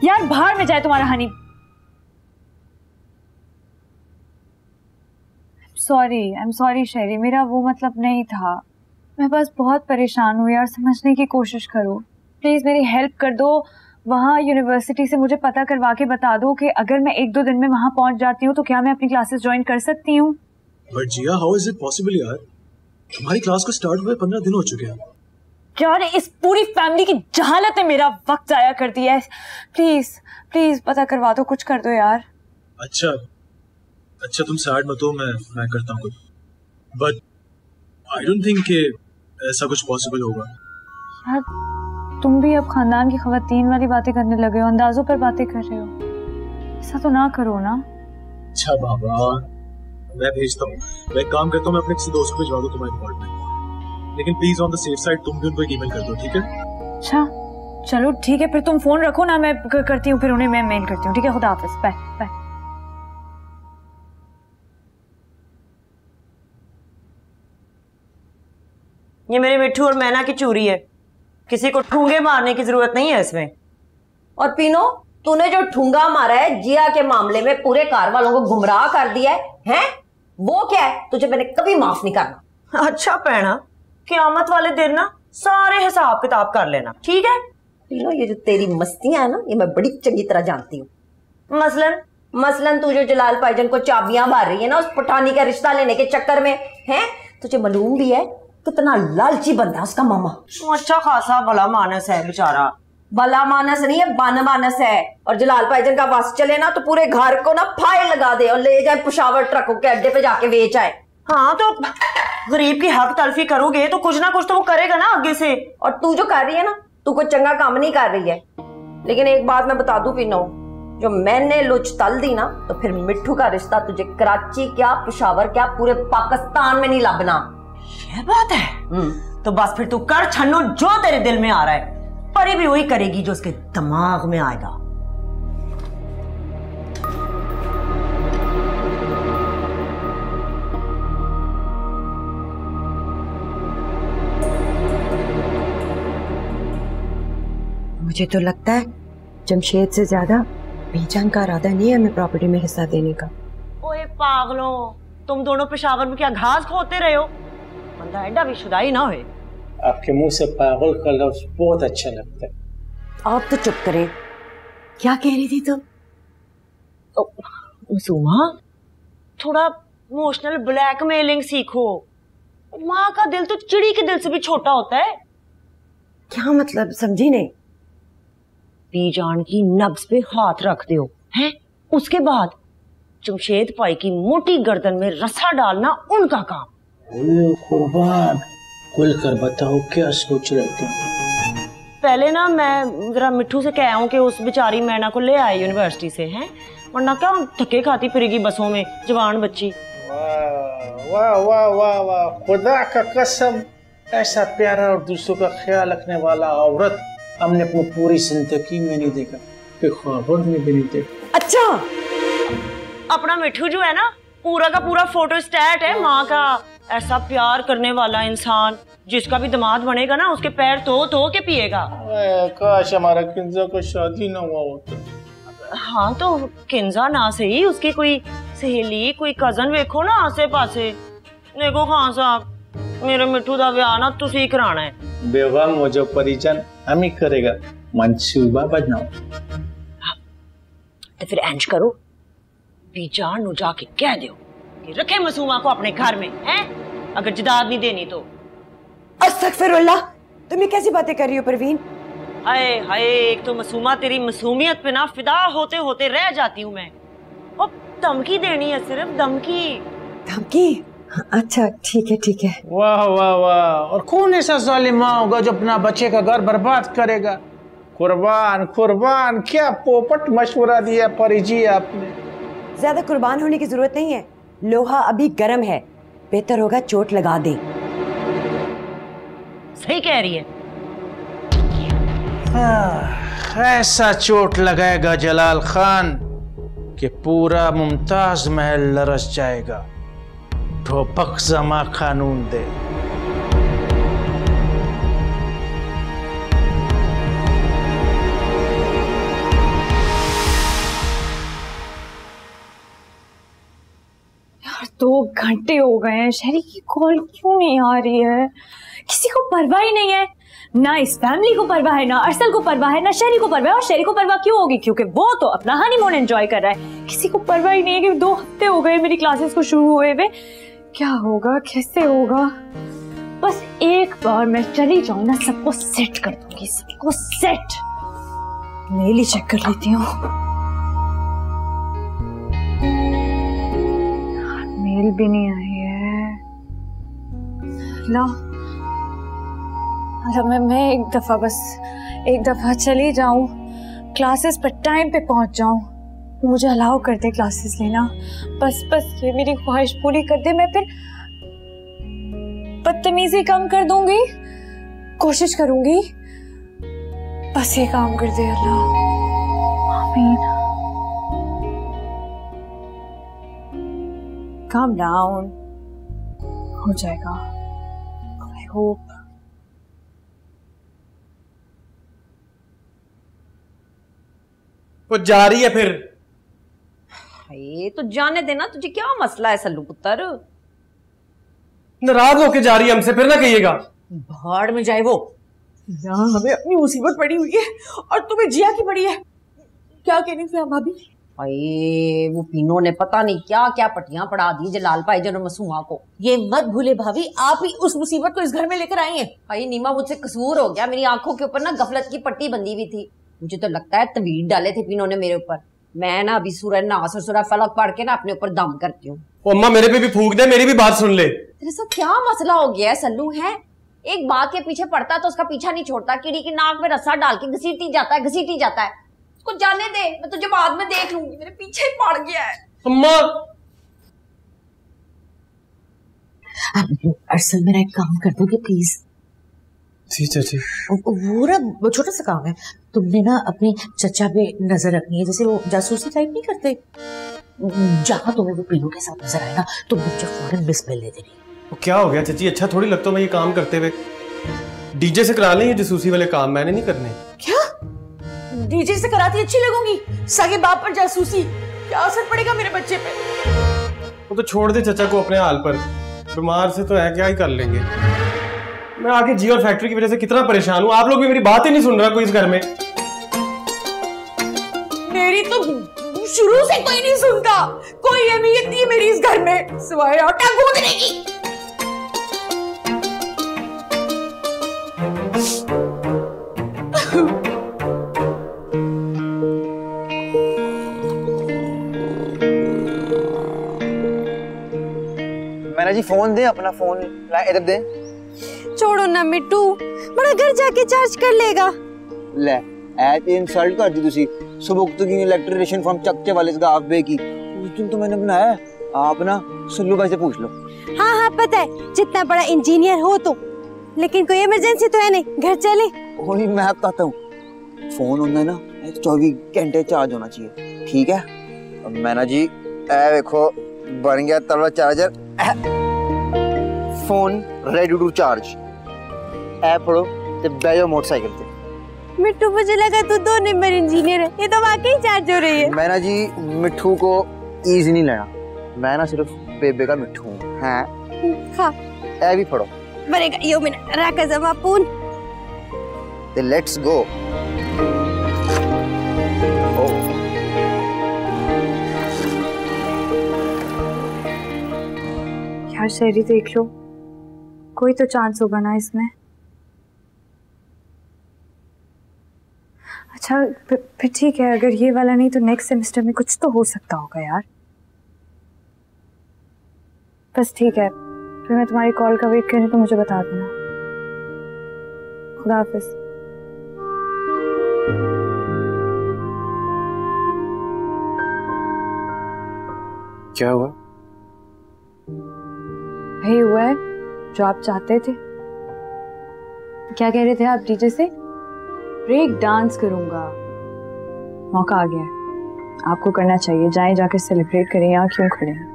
यार बाहर में जाए तुम्हारा हनी। आई एम सॉरी शेरी, मेरा वो मतलब नहीं था। मैं बस बहुत परेशान हूँ यार, समझने की कोशिश करो प्लीज, मेरी हेल्प कर दो। वहाँ यूनिवर्सिटी से मुझे पता करवा के बता दो कि अगर मैं 1-2 दिन में वहाँ पहुँच जाती हूँ तो क्या मैं अपनी क्लासेस ज्वाइन कर सकती हूँ। But Jiya, how is it possible यार? तुम्हारी क्लास को स्टार्ट हुए 15 दिन हो चुके हैं। यार इस पूरी फैमिली की जहालत ने मेरा वक्त जाया कर दिया है। प्लीज प्लीज पता करवा दो, कुछ कर दो यार। अच्छा तुम सैड मत हो, मैं करता हूँ कुछ, बट आई डोंट थिंक कि ऐसा कुछ पॉसिबल होगा। यार तुम भी अब खानदान की खवातीन वाली बातें करने लगे हो, अंदाजों पर बातें कर रहे हो, ऐसा तो ना करो ना। अच्छा बाबा, मैं भेजता हूँ। मैं एक काम करता हूँ, मैं अपने किसी दोस्त को भिजवा दूँ तुम्हारे अपार्टमेंट, लेकिन please on the safe side तुम भी उनको एक ईमेल कर दो, ठीक है? अच्छा चलो ठीक है, फिर तुम फोन रखो ना, मैं करती हूँ, फिर उन्हें मैं मेल करती हूँ, ठीक है? खुदा हाफिज, बाय बाय। ये मेरे मिट्ठू और मैना की चूरी है, किसी को ठूंगे मारने की जरूरत नहीं है इसमें। और पीनो, तूने जो ठूंगा मारा है जिया के मामले में, पूरे कार वालों को गुमराह कर दिया है? वो क्या है? तुझे मैंने कभी माफ नहीं करना। अच्छा पैना, क़यामत वाले दिन ना सारे हिसाब किताब कर लेना, ठीक है? पीनो, ये जो तेरी मस्तियां है ना, ये मैं बड़ी चंगी तरह जानती हूँ। मसलन तू जो जलाल भाईजान को चाबियां मार रही है ना उस पठानी का रिश्ता लेने के चक्कर में, है? तुझे मालूम भी है कितना लालची बंदा है उसका मामा। अच्छा खासा भला मानस है बेचारा। भला मानस नहीं है, बनमानस है। और जलाल भाईजान का बस चले ना तो पूरे घर को ना फाइल लगा दे और ले जाए पेशावर ट्रकों के अड्डे पे जाके बेच आए। हाँ तो गरीब की हक तलफी करोगे तो कुछ ना कुछ तो वो करेगा ना आगे से। और तू जो कर रही है ना, तू कोई चंगा काम नहीं कर रही है। लेकिन एक बात मैं बता दूं पीनो, जो मैंने लुच तल दी ना तो फिर मिट्ठू का रिश्ता तुझे कराची क्या, पेशावर क्या, पूरे पाकिस्तान में नहीं लबना। ये बात है? तो बस फिर तू कर छन्नू जो तेरे दिल में आ रहा है, परी भी वही करेगी जो उसके दिमाग में आएगा। मुझे तो लगता है जमशेद से ज्यादा बीजान का इरादा नहीं है हमें प्रॉपर्टी में हिस्सा देने का। ओए पागलों, तुम दोनों पेशावर में क्या घास खोते रहे हो? बंदा एडा भी शुदाई ना हुए। आपके मुंह से पागल का लफ्ज बहुत अच्छा लगता है। आप तो चुप करें, क्या कह रही थी तुम? मसूमा, थोड़ा इमोशनल ब्लैकमेलिंग सीखो। माँ का दिल तो चिड़ी के दिल से भी छोटा होता है। क्या मतलब, समझी नहीं। बीजान की नब्ज पे हाथ रख दो, हैं? उसके बाद जमशेद भाई की मोटी गर्दन में रस्सा डालना उनका काम। कुर्बान, खुलकर बताओ क्या सोच रहे थे? पहले ना मैं जरा मिट्ठू से कह हूँ कि उस बेचारी मैना को ले आए यूनिवर्सिटी से, हैं? वरना क्या धक्के खाती फिरेगी बसों में जवान बच्ची। वाह वाह वाह वाह वाह, खुदा का कसम, ऐसा प्यारा और दूसरों का ख्याल रखने वाला औरत हमने अपनी पूरी जिंदगी में नहीं देखा, फिर ख्वाबों में भी नहीं देखा। अच्छा, अपना मिट्ठू जो है ना पूरा का पूरा फोटो स्टैट है माँ का। ऐसा प्यार करने वाला इंसान जिसका भी दामाद बनेगा ना उसके पैर धो के पिएगा। काश हमारा किंजा को शादी ना हुआ होता। हाँ तो किंजा ना सही, उसकी कोई सहेली कोई कजन वेखो ना आसे पासे। देखो खान साहब, मेरे मिट्ठू दा ब्याह ना तुसी कराना है। बेगम वो जो परिजन हम ही करेगा, मंसूबा बनाओ। तो फिर इंज करो, बीजान नु जाके कह दो कि रखे मसूमा को अपने घर में, हैं? अगर जदाद नहीं देनी तो। अस्तगफिरुल्लाह, तुम ये कैसी बातें कर रही हो परवीन? हाय हाय, एक तो मसूमा तेरी मासूमियत पे ना फिदा होते होते रह जाती हूँ मैं। और धमकी देनी है, सिर्फ धमकी। धमकी? अच्छा ठीक है। वाह वाह वाह, और कौन ऐसा जालिमा होगा जो अपना बच्चे का घर बर्बाद करेगा? कुर्बान कुर्बान, क्या पोपट मशवरा दिया परिजी आपने। ज्यादा कुर्बान होने की जरूरत नहीं है, लोहा अभी गर्म है, बेहतर होगा चोट लगा दे। सही कह रही है। ऐसा चोट लगाएगा जलाल खान कि पूरा मुमताज महल लरस जाएगा। ठोपक जमा कानून दे। 2 घंटे हो गए हैं, शहरी की कॉल क्यों नहीं आ रही है? किसी को परवाह ही नहीं है, ना इस फैमिली को परवाह है, ना अरसल को परवाह है, ना शहरी को परवाह है। और शहरी को परवाह क्यों होगी? क्योंकि वो तो अपना हनीमून एंजॉय कर रहा है। किसी को परवाह ही नहीं है कि 2 हफ्ते हो गए मेरी क्लासेस को शुरू हुए हुए। क्या होगा, कैसे होगा? बस एक बार मैं चली जाऊं ना, सबको सेट कर दूंगी, सबको सेट। मेल ही चेक कर लेती हूँ। मेल भी नहीं आई है। ला मैं एक दफा चली जाऊं, क्लासेस पर टाइम पे पहुंच जाऊं, मुझे अलाउ कर दे क्लासेस लेना। बस ये मेरी ख्वाहिश पूरी कर दे। मैं फिर बदतमीजी कम कर दूंगी, कोशिश करूंगी। बस ये काम कर दे अल्लाह, आमीन। काम डाउन, हो जाएगा, आई होप। वो जा रही है फिर? ये तो जाने देना, तुझे क्या मसला है सल्लू पुत्र? नाराज होके जा रही है हमसे, फिर ना कहिएगा। भाड़ में जाए वो। यहाँ हमें अपनी मुसीबत पड़ी हुई है और तुम्हें जिया की पड़ी है। क्या कहनी थी भाभी? अरे वो पीनो ने पता नहीं क्या क्या पट्टियां पड़ा दी जलाल भाईजान और मसूमा को। ये मत भूले भाभी, आप ही उस मुसीबत को इस घर में लेकर आई हैं। भाई नीमा, मुझसे कसूर हो गया। मेरी आंखों के ऊपर ना गफलत की पट्टी बंधी हुई थी। मुझे तो लगता है तवीर डाले थे पीनो ने मेरे ऊपर। मैं ना अभी सूरह नास और सूरह फलक पढ़ के ना अपने ऊपर दम करती हूँ। अम्मा मेरे पे भी फूंक दे, मेरी भी बात सुन ले। तेरे साथ क्या मसला हो गया है सल्लू? है एक बात के पीछे पड़ता तो उसका पीछा नहीं छोड़ता। कीड़ी की नाक में रस्सा डाल के घसीटी जाता है। उसको जाने दे, मैं तुझे बाद में देख लूंगी। मेरे पीछे पड़ गया है। अम्मा अरसल मेरा एक काम कर दोगे प्लीज? जी चाची। वो छोटा सा काम है। तुमने ना अपने चचा पे नजर रखनी है, जैसे वो जासूसी टाइप नहीं करते। जहां तुम्हें वो पीलू के साथ नजर आए ना, तुम मुझे फौरन बिस्मिल दे देनी। वो क्या हो गया चाची? अच्छा थोड़ी लगता मैं ये काम करते हुए। डीजे से करा लें ये जासूसी वाले काम, मैंने नहीं करने। क्या डीजे से कराती अच्छी लगूंगी? सगे बाप पर जासूसी, क्या असर पड़ेगा मेरे बच्चे पे? वो तो छोड़ दे चचा को अपने हाल पर। बीमार से तो है, क्या ही कर लेंगे। मैं आगे जी और फैक्ट्री की वजह से कितना परेशान हूँ। आप लोग भी मेरी बात ही नहीं सुन रहा कोई इस घर में। मेरी तो शुरू से कोई नहीं सुनता। कोई अहमियत नहीं मेरी इस घर में सिवाय आटा गूंदने की। मैंने जी फोन दे, अपना फोन इधर दे। छोड़ो ना मिट्टू, बड़ा घर जाके चार्ज कर लेगा। ले ऐप इंसल्ट कर दी तुसी। सुबह तो की इलेक्ट्रिशियन फॉर्म चक्के वाले से आप बे की उस दिन तो मैंने बनाया। आप ना सल्लू भाई से पूछ लो। हाँ पता है, जितना बड़ा इंजीनियर हो तो, लेकिन कोई इमरजेंसी तो है नहीं, घर चले। वही मैं बताता हूँ, फोन होना ना 24 घंटे चार्ज होना चाहिए, ठीक है? अब मैंने जी देखो बन गया तगड़ा charger. Phone ready to charge. App पढ़ो ते बैठो मोटरसाइकिल पे। मिट्टू मुझे लगा तू 2 नंबर इंजीनियर है, ये तो वाकई चार्ज हो रही है। मैं ना जी मिट्ठू को ईज नहीं लेना, मैं ना सिर्फ बेबे का मिट्ठू हूँ। हाँ ऐ भी पढ़ो। बनेगा यो मिनट राका जमापून ते लेट्स गो। यार शहरी देख लो, कोई तो चांस होगा ना इसमें। अच्छा फिर ठीक है, अगर ये वाला नहीं तो नेक्स्ट सेमेस्टर में कुछ तो हो सकता होगा यार। बस ठीक है, फिर मैं तुम्हारी कॉल का वेट करूँ तो मुझे बता देना। खुदा हाफिज। क्या हुआ? वही हुआ है जो आप चाहते थे। क्या कह रहे थे आप डीजे से? ब्रेक डांस करूंगा। मौका आ गया है, आपको करना चाहिए। जाएं जाकर सेलिब्रेट करें, यहाँ क्यों खड़े हैं?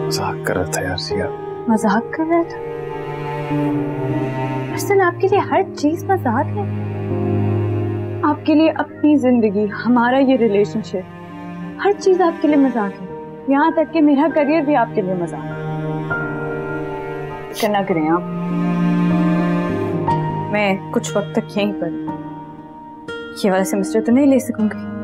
मजाक कर रहा था यार जिया। मजाक कर रहा था? असल आपके लिए हर चीज मजाक है। आपके लिए अपनी जिंदगी, हमारा ये रिलेशनशिप, हर चीज आपके लिए मजाक है। यहाँ तक कि मेरा करियर भी आपके लिए मजाक करना करें आप। मैं कुछ वक्त तक यहीं पर ये वाला सेमेस्टर तो नहीं ले सकूंगी।